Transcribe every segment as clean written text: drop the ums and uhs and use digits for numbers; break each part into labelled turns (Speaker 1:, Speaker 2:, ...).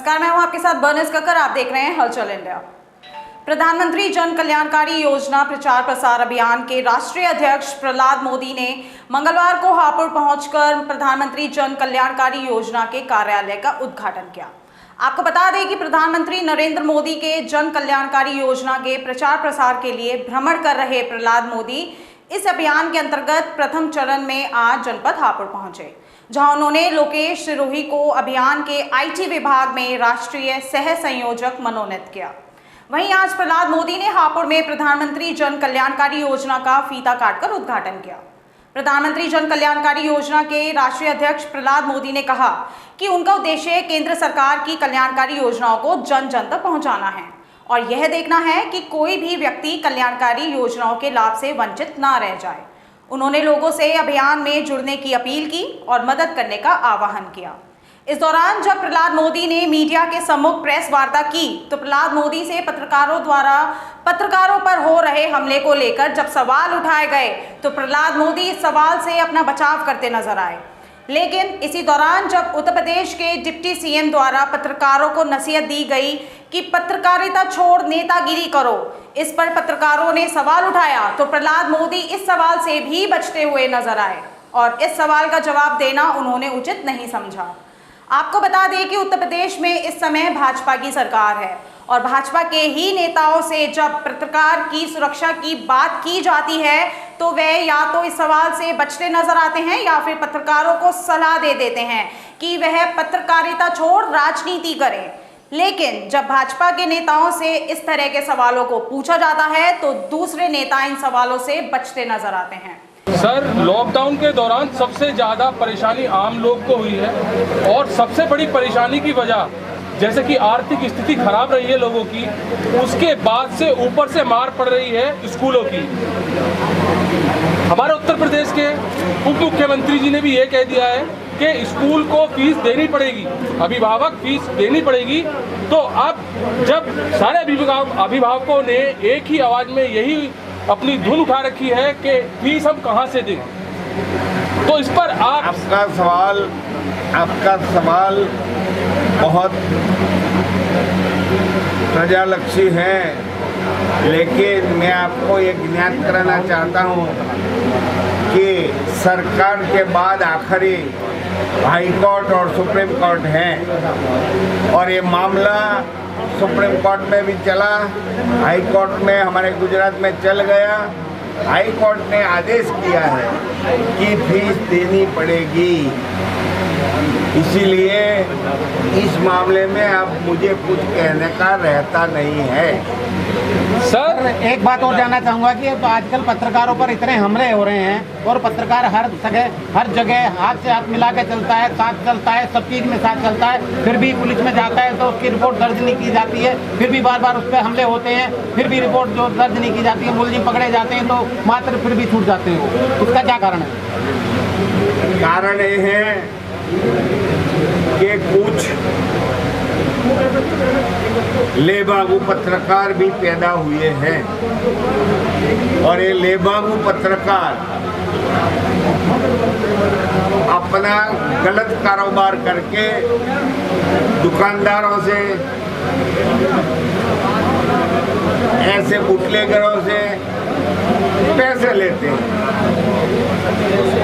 Speaker 1: नमस्कार, मैं हूं आपके साथ बर्निस कक्कर। आप देख रहे हैं हलचल इंडिया। प्रधानमंत्री जन कल्याणकारी योजना प्रचार प्रसार अभियान के राष्ट्रीय अध्यक्ष प्रहलाद मोदी ने मंगलवार को हापुड़ पहुंचकर प्रधानमंत्री जन कल्याणकारी योजना के कार्यालय का उद्घाटन किया। आपको बता दें कि प्रधानमंत्री नरेंद्र मोदी के जन कल्याणकारी योजना के प्रचार प्रसार के लिए भ्रमण कर रहे प्रहलाद मोदी इस अभियान के अंतर्गत प्रथम चरण में आज जनपद हापुड़ पहुंचे, जहां उन्होंने लोकेश सिरोही को अभियान के आईटी विभाग में राष्ट्रीय सह संयोजक मनोनीत किया। वहीं आज प्रहलाद मोदी ने हापुड़ में प्रधानमंत्री जन कल्याणकारी योजना का फीता काटकर उद्घाटन किया। प्रधानमंत्री जन कल्याणकारी योजना के राष्ट्रीय अध्यक्ष प्रहलाद मोदी ने कहा कि उनका उद्देश्य केंद्र सरकार की कल्याणकारी योजनाओं को जन जन तक पहुंचाना है और यह देखना है कि कोई भी व्यक्ति कल्याणकारी योजनाओं के लाभ से वंचित ना रह जाए। उन्होंने लोगों से अभियान में जुड़ने की अपील की और मदद करने का आह्वान किया। इस दौरान जब प्रहलाद मोदी ने मीडिया के सम्मुख प्रेस वार्ता की तो प्रहलाद मोदी से पत्रकारों द्वारा पत्रकारों पर हो रहे हमले को लेकर जब सवाल उठाए गए तो प्रहलाद मोदी इस सवाल से अपना बचाव करते नजर आए। लेकिन इसी दौरान जब उत्तर प्रदेश के डिप्टी सीएम द्वारा पत्रकारों को नसीहत दी गई कि पत्रकारिता छोड़ नेतागिरी करो, इस पर पत्रकारों ने सवाल उठाया तो प्रहलाद मोदी इस सवाल से भी बचते हुए नजर आए और इस सवाल का जवाब देना उन्होंने उचित नहीं समझा। आपको बता दें कि उत्तर प्रदेश में इस समय भाजपा की सरकार है और भाजपा के ही नेताओं से जब पत्रकार की सुरक्षा की बात की जाती है तो वे या तो इस सवाल से बचते नजर आते हैं या फिर पत्रकारों को सलाह दे देते हैं कि वह पत्रकारिता छोड़ राजनीति करें। लेकिन जब भाजपा के नेताओं से इस तरह के सवालों को पूछा जाता है तो दूसरे नेता इन सवालों से बचते नजर आते हैं।
Speaker 2: सर, लॉकडाउन के दौरान सबसे ज़्यादा परेशानी आम लोग को हुई है और सबसे बड़ी परेशानी की वजह जैसे कि आर्थिक स्थिति खराब रही है लोगों की, उसके बाद से ऊपर से मार पड़ रही है स्कूलों की। हमारे उत्तर प्रदेश के उप मुख्यमंत्री जी ने भी ये कह दिया है कि स्कूल को फीस देनी पड़ेगी, अभिभावक फीस देनी पड़ेगी। तो अब जब सारे अभिभावकों ने एक ही आवाज़ में यही अपनी धुन उठा रखी है कि फीस हम कहाँ से दें, तो इस पर आपका सवाल बहुत
Speaker 3: प्रजालक्षी है, लेकिन मैं आपको ये ज्ञात कराना चाहता हूँ कि सरकार के बाद आखिरी हाई कोर्ट और सुप्रीम कोर्ट है और ये मामला सुप्रीम कोर्ट में भी चला, हाई कोर्ट में हमारे गुजरात में चल गया। हाई कोर्ट ने आदेश किया है कि फीस देनी पड़ेगी। इसीलिए इस मामले में अब मुझे कुछ कहने का रहता नहीं है।
Speaker 4: सर, एक बात और जानना चाहूँगा कि आजकल पत्रकारों पर इतने हमले हो रहे हैं और पत्रकार हर जगह हाथ से हाथ मिला के चलता है, साथ चलता है, सब चीज़ में साथ चलता है, फिर भी पुलिस में जाता है तो उसकी रिपोर्ट दर्ज नहीं की जाती है, फिर भी बार बार उस पर हमले होते हैं, फिर भी रिपोर्ट जो दर्ज नहीं की जाती है, मुलजिम पकड़े जाते हैं तो मात्र फिर भी छूट जाते हैं। उसका क्या कारण है?
Speaker 3: कारण ये है कि कुछ लेबागु पत्रकार भी पैदा हुए हैं और ये लेबागु पत्रकार अपना गलत कारोबार करके दुकानदारों से, ऐसे बुटलेगरों से पैसे लेते हैं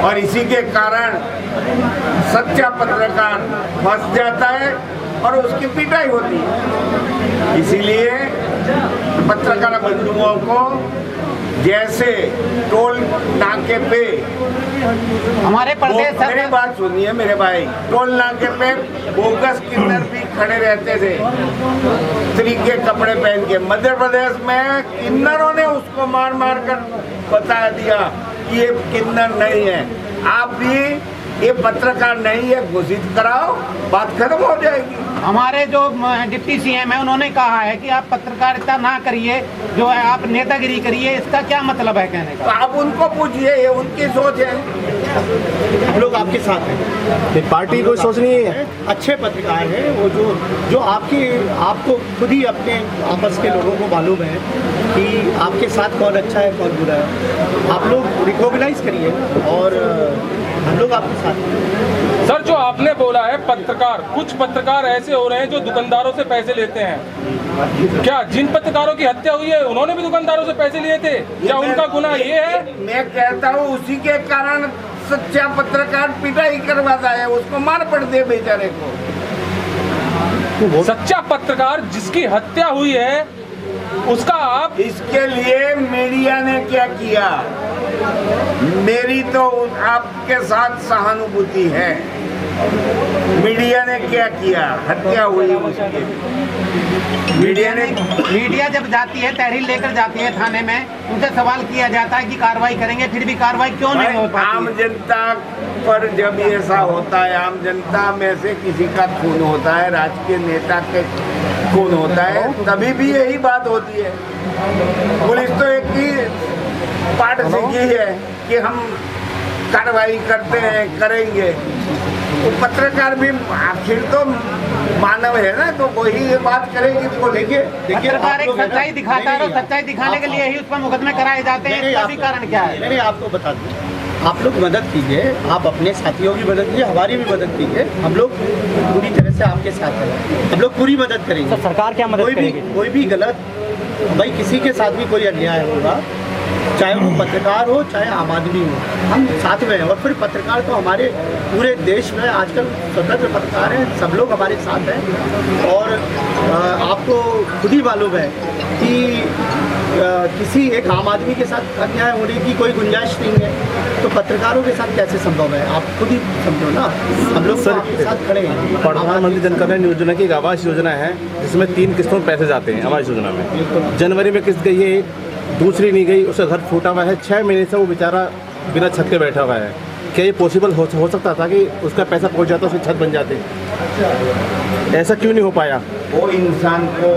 Speaker 3: और इसी के कारण सच्चा पत्रकार फंस जाता है और उसकी पिटाई होती है। इसीलिए पत्रकार बंधुओं को जैसे टोल नाके पे
Speaker 4: हमारे प्रदेश,
Speaker 3: मेरी बात सुनिए मेरे भाई, टोल नाके पे बोगस किन्नर भी खड़े रहते थे स्त्री के कपड़े पहन के। मध्य प्रदेश में किन्नरों ने उसको मार मार कर बता दिया कि ये किन्नर नहीं है, आप भी ये पत्रकार नहीं है घोषित कराओ, बात खत्म हो जाएगी।
Speaker 4: हमारे जो डिप्टी सीएम है उन्होंने कहा है कि आप पत्रकारिता ना करिए, जो है आप नेतागिरी करिए। इसका क्या मतलब है कहने का?
Speaker 3: तो आप उनको पूछिए, ये उनकी सोच है।
Speaker 5: हम लोग आपके साथ हैं, पार्टी को सोच नहीं है। अच्छे पत्रकार हैं वो जो आपको खुद ही अपने आपस के लोगों को मालूम है कि आपके साथ कौन अच्छा है कौन बुरा है। आप लोग रिकॉग्नाइज करिए और हम लोग आपके साथ हैं।
Speaker 2: सर, जो आपने बोला है पत्रकार, कुछ पत्रकार ऐसे हो रहे हैं जो दुकानदारों से पैसे लेते हैं। क्या जिन पत्रकारों की हत्या हुई है उन्होंने भी दुकानदारों से पैसे लिए थे? क्या उनका गुनाह ये है?
Speaker 3: मैं कहता हूँ उसी के कारण सच्चा पत्रकार पिटाई करवाता है, उसको मार पड़ दे बेचारे को।
Speaker 2: सच्चा पत्रकार जिसकी हत्या हुई है उसका आप
Speaker 3: इसके लिए मीडिया ने क्या किया? मेरी तो आपके साथ सहानुभूति है। मीडिया ने क्या किया? हत्या हुई उसकी।
Speaker 4: मीडिया जब जाती है, तहरीर लेकर जाती है थाने में, उनसे सवाल किया जाता है कि कार्रवाई करेंगे, फिर भी कार्रवाई क्यों नहीं हो पाती?
Speaker 3: आम जनता पर जब ऐसा होता है, आम जनता में से किसी का खून होता है, राजकीय नेता के खून होता है, तभी भी यही बात होती है। पुलिस तो एक ही पाठ सीखी है कि हम कार्रवाई करते हैं, करेंगे। तो पत्रकार भी आखिर तो मानव है ना, तो वही ये बात करेगी। तो देखिए
Speaker 4: पत्रकार एक सच्चाई दिखाता है, सच्चाई दिखाने के लिए ही उस पर मुकदमे कराए जाते हैं। इसका भी कारण क्या है?
Speaker 5: मैंने आपको बता दूं, आप लोग मदद कीजिए, आप अपने साथियों की मदद कीजिए, हमारी भी मदद कीजिए। हम लोग पूरी तरह से आपके साथ हैं, हम लोग पूरी मदद करेंगे।
Speaker 4: सरकार क्या मदद करेगी?
Speaker 5: कोई भी गलत, भाई किसी के साथ भी कोई अन्याय होगा, चाहे वो पत्रकार हो चाहे आम आदमी हो, हम साथ में हैं। और फिर पत्रकार तो हमारे पूरे देश में आजकल स्वतंत्र पत्रकार हैं, सब लोग हमारे साथ हैं। और आपको खुद ही मालूम है कि किसी एक आम आदमी के साथ अन्याय होने की कोई गुंजाइश नहीं है, तो पत्रकारों के साथ कैसे संभव है? आप खुद ही समझो ना, हम लोग तो आपके साथ खड़े हैं।
Speaker 6: प्रधानमंत्री जन कल्याण योजना की एक आवास योजना है जिसमें 3 किस्तों में पैसे जाते हैं। आवास योजना में जनवरी में किस्त गई है, दूसरी नहीं गई, उसका घर फूटा हुआ है, 6 महीने से वो बेचारा बिना छत के बैठा हुआ है। क्या ये पॉसिबल हो सकता था कि उसका पैसा पहुंच जाता, उसकी छत बन जाती? ऐसा क्यों नहीं हो पाया?
Speaker 3: वो इंसान को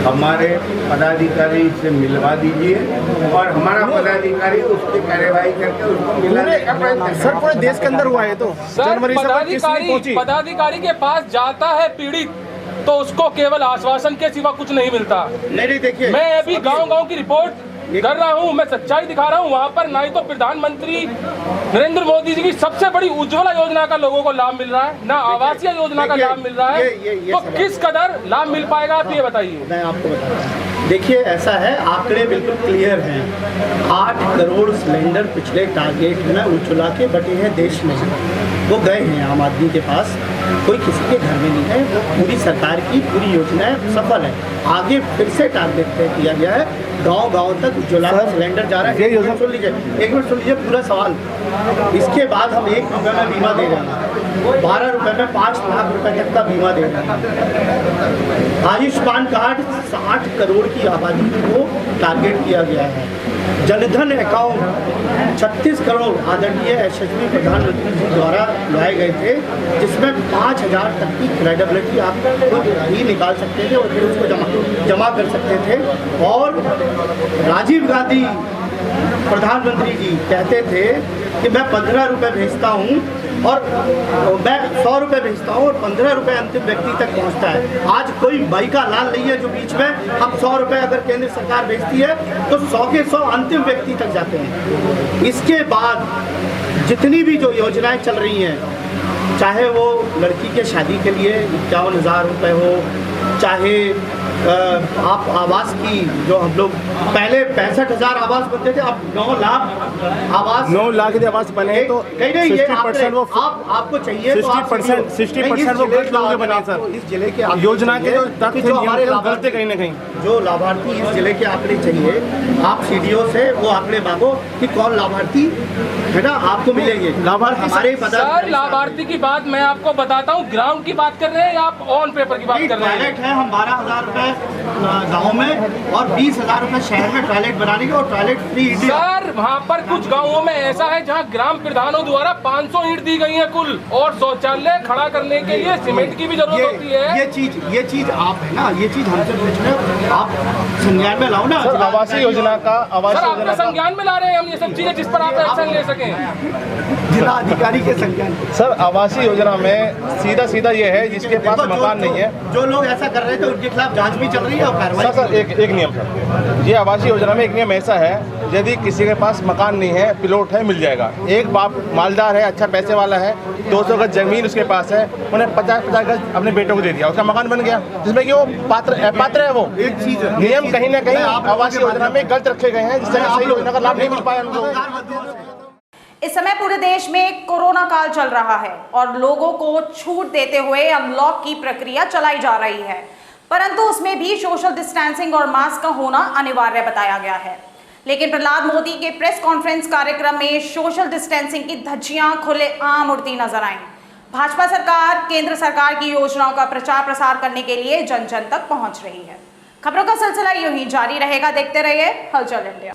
Speaker 3: हमारे पदाधिकारी से मिलवा दीजिए और हमारा पदाधिकारी उसकी कार्यवाही करके उसको मिलाने का प्रयत्न करें।
Speaker 6: सर पूरे देश के अंदर हुआ है तो जनवरी से किस्त नहीं पहुंची।
Speaker 2: पदाधिकारी के पास जाता है पीड़ित तो उसको केवल आश्वासन के सिवा कुछ नहीं मिलता।
Speaker 5: नहीं देखिए,
Speaker 2: मैं अभी गांव-गांव की रिपोर्ट कर रहा हूं, मैं सच्चाई दिखा रहा हूं। वहां पर ना ही तो प्रधानमंत्री नरेंद्र मोदी जी की सबसे बड़ी उज्ज्वला योजना का लोगों को लाभ मिल रहा है, ना आवासीय योजना का लाभ मिल रहा है। तो किस कदर लाभ मिल पाएगा आप ये बताइए।
Speaker 5: मैं आपको बता रहा हूं, देखिए ऐसा है, आंकड़े बिल्कुल क्लियर हैं। 8 करोड़ सिलेंडर पिछले टारगेट में उज्ज्वला के बटे हैं देश में, वो गए हैं आम आदमी के पास, कोई किसी के घर में नहीं है। वो पूरी सरकार की पूरी योजनाएं सफल है। आगे फिर से टारगेट तय किया गया है, गांव-गांव तक उज्ज्वला का सिलेंडर जा रहा है। एक मिनट सुन लीजिए पूरा सवाल। इसके बाद हम 1 रुपये में बीमा दे रहे हैं, 12 रुपये में 5 लाख रुपए तक का बीमा दे रहे हैं। आयुष्मान कार्ड 60 करोड़ की आबादी को टारगेट किया गया है। जनधन अकाउंट 36 करोड़ आदरणीय यशस्वी प्रधानमंत्री जी द्वारा लाए गए थे, जिसमें 5000 तक की क्रेडिबिलिटी आप खुद ही निकाल सकते थे और फिर उसको जमा कर सकते थे। और राजीव गांधी प्रधानमंत्री जी कहते थे कि मैं 15 रुपये भेजता हूँ और मैं 100 रुपये भेजता हूँ और 15 रुपये अंतिम व्यक्ति तक पहुँचता है। आज कोई बाई का लाल नहीं है जो बीच में हम 100 रुपये अगर केंद्र सरकार भेजती है तो 100 के 100 अंतिम व्यक्ति तक जाते हैं। इसके बाद जितनी भी जो योजनाएं चल रही हैं, चाहे वो लड़की के शादी के लिए 51,000 रुपये हो, चाहे आप आवास की, जो हम लोग पहले 65,000 आवास बनते थे, अब 9 लाख आवास,
Speaker 6: 9 लाख यदि आवास बने तो
Speaker 5: 60% वो आपको चाहिए
Speaker 6: 60% वो गरीब लोगों के बने सर।
Speaker 5: इस जिले के
Speaker 6: योजना के जो तथ्य
Speaker 5: जो हमारे
Speaker 6: गलत कहीं ना कहीं,
Speaker 5: जो लाभार्थी इस जिले के आंकड़े चाहिए, आप सीडीओ से वो आंकड़े मांगो कि कौन लाभार्थी है ना, आपको मिलेंगे लाभार्थी। हमारे
Speaker 2: सर लाभार्थी की बात मैं आपको बताता हूँ, ग्राउंड की बात कर रहे हैं या आप ऑन पेपर की बात कर रहे हैं?
Speaker 5: टॉयलेट है, हम 12,000 रुपए गाँव में और 20,000 रुपए शहर में टॉयलेट बनाने के, और टॉयलेट फ्री इंडिया।
Speaker 2: सर वहाँ पर कुछ गाँवों में ऐसा है जहाँ ग्राम प्रधानों द्वारा 500 ईंट दी गई है कुल, और शौचालय खड़ा करने के लिए सीमेंट की भी जरूरत होती है।
Speaker 5: ये चीज आप है ना, ये चीज हमसे पूछ रहे हो, आप संज्ञान में लाओ ना।
Speaker 6: आवासीय योजना का
Speaker 2: आपके संज्ञान में ला रहे हैं हम ये सब चीजें जिस पर आप एक्शन ले सकें।
Speaker 5: जिला अधिकारी के संज्ञान।
Speaker 6: सर आवासीय योजना में सीधा ये है जिसके पास मकान नहीं है,
Speaker 5: जो लोग ऐसा कर रहे थे उनके खिलाफ जांच भी चल रही है और कार्रवाई।
Speaker 6: सर एक नियम सर, ये आवासीय योजना में एक नियम ऐसा है यदि किसी के पास मकान नहीं है, प्लॉट है, मिल जाएगा। एक बाप मालदार है, अच्छा पैसे वाला है, 200 गज जमीन उसके पास है, उन्हें 50-50 गज अपने बेटों को दे दिया, उसका मकान बन गया, जिसमें कि वो पात्र है। वो
Speaker 5: एक चीज है,
Speaker 6: नियम कहीं ना कहीं आवास योजना में गलत रखे गए हैं, जिससे सही योजना का लाभ नहीं मिल पाया उनको।
Speaker 1: इस समय पूरे देश में कोरोना काल चल रहा है और लोगों को छूट देते हुए अनलॉक की प्रक्रिया चलाई जा रही है, परंतु उसमें भी सोशल डिस्टेंसिंग और मास्क का होना अनिवार्य बताया गया है। लेकिन प्रहलाद मोदी के प्रेस कॉन्फ्रेंस कार्यक्रम में सोशल डिस्टेंसिंग की धज्जियां खुलेआम उड़ती नजर आईं। भाजपा सरकार केंद्र सरकार की योजनाओं का प्रचार प्रसार करने के लिए जन जन तक पहुंच रही है। खबरों का सिलसिला यूं ही जारी रहेगा, देखते रहिए हलचल इंडिया।